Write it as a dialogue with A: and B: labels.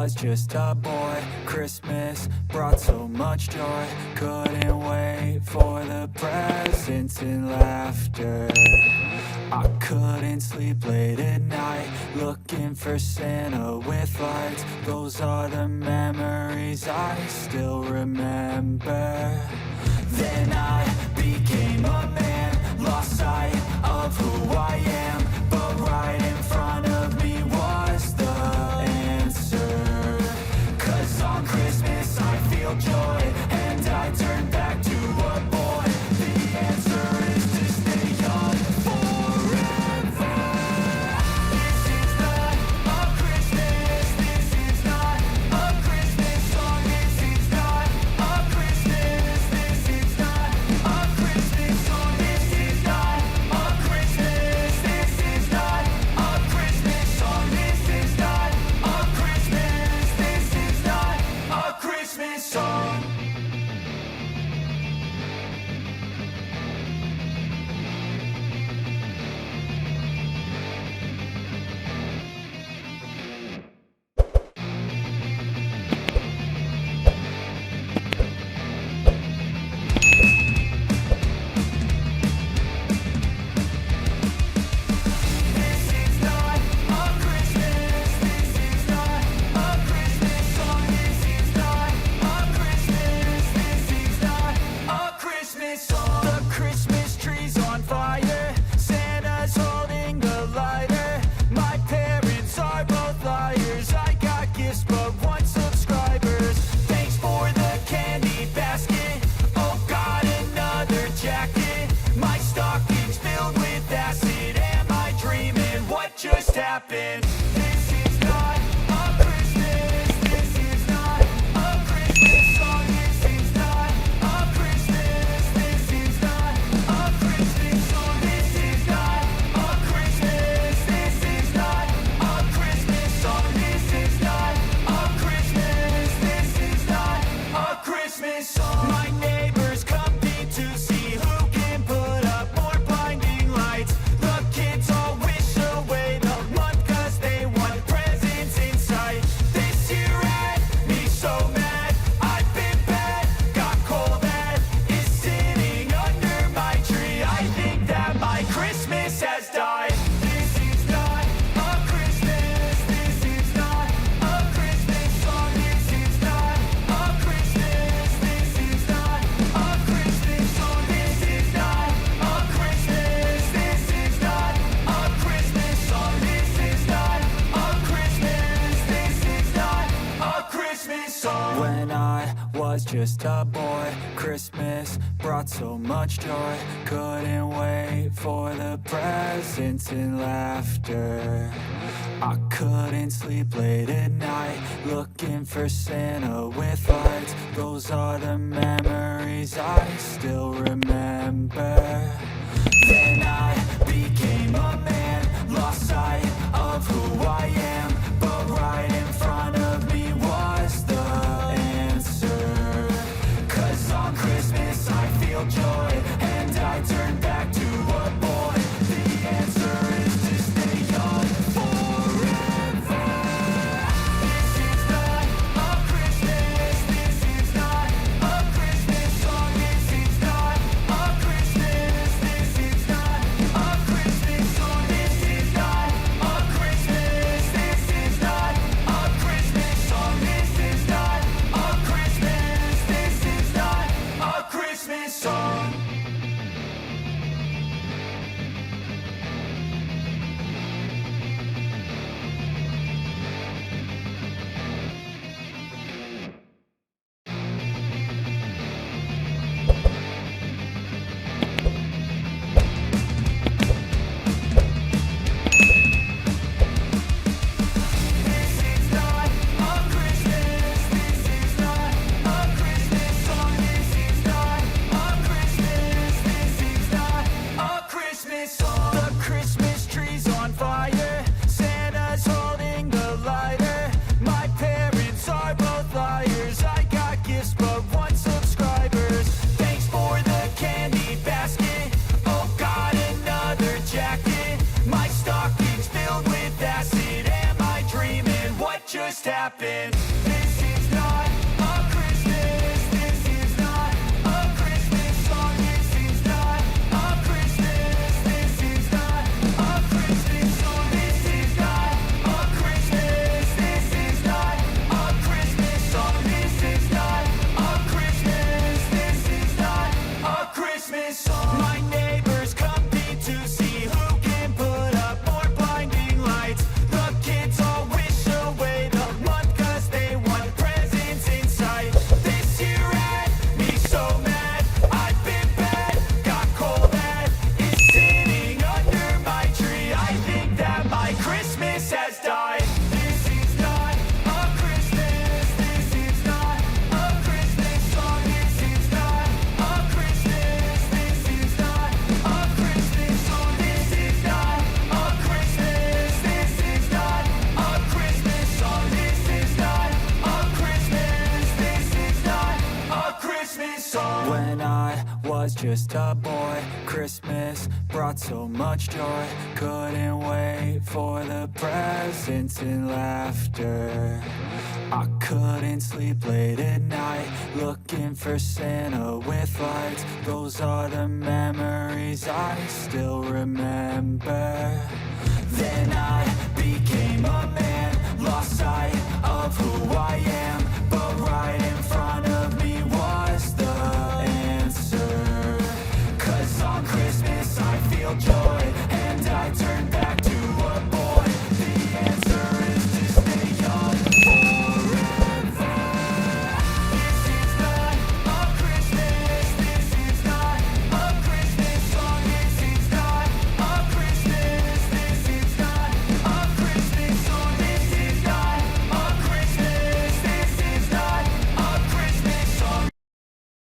A: was just a boy, Christmas brought so much joy. Couldn't wait for the presents and laughter. I couldn't sleep late at night, looking for Santa with lights. Those are the memories I still remember. Then I became a man, lost sight of who I am. But right in front of me was the answer. 'Cause on Christmas I feel joy, and I turn back to a boy. The answer is to stay young forever. This is not a Christmas, this is not a Christmas song. This is not a Christmas, this is not a Christmas song. This is not a Christmas, this is not a Christmas song. This is not a Christmas, this is not a Christmas song. The Christmas tree's on fire, Santa's holding the lighter. My parents are both liars, I got gifts but one subscribers. Thanks for the candy basket, oh got another jacket. My stocking's filled with acid, am I dreaming? What just happened? This is not a Christmas, this is not a Christmas song. This is not a Christmas, this is not a Christmas song. This is not a Christmas, this is not a Christmas song. This is not a Christmas, this is not a Christmas song. My neighbors compete to see who can put up more blinding lights. The kids all wish away the month 'cause they want presents in sight. This year had me so mad, I've been bad, got coal that is sitting under my tree. I think that my Christmas has died. This is not a Christmas, this is not a Christmas song. This is not a Christmas, this is not a Christmas song. This is not a Christmas, this is not a Christmas song. This is not a Christmas, this is not a Christmas song. When I was just a boy, Christmas brought so much joy. Couldn't wait for the presents and laughter. I couldn't sleep late at night, looking for Santa with lights. Those are the memories I still remember. Then I became a man, lost sight of who I am. But right in front of me was the answer. 'Cause on Christmas I feel joy, and I turn back to a boy. The answer is to stay young forever. This is not a Christmas, this is not a Christmas song. This is not a Christmas, this is not a Christmas just happened. This is not a Christmas. This is not a Christmas song. This is not a Christmas. This is not a Christmas song. This is not a Christmas. This is not a Christmas song. This is not a Christmas. This is not a Christmas song. My neighbors compete to see who can put up more blinding lights. The kids all wish away the month 'cause they want presents in sight. This year had me so mad. I've been bad, got cold that is sitting under my tree. I think that my Christmas has died. This is not a Christmas. This is not a Christmas song. This is not a Christmas. This is not a Christmas song. This is not a Christmas. This is not a Christmas song. This is not a Christmas. This is not a Christmas song. When I was just a boy, Christmas brought so much joy. Couldn't wait for the presents and laughter. I couldn't sleep late at night, looking for Santa with lights. Those are the memories I still remember. Then I became a man, lost sight of who I am. But right in front of me was the answer. 'Cause on Christmas I feel joy.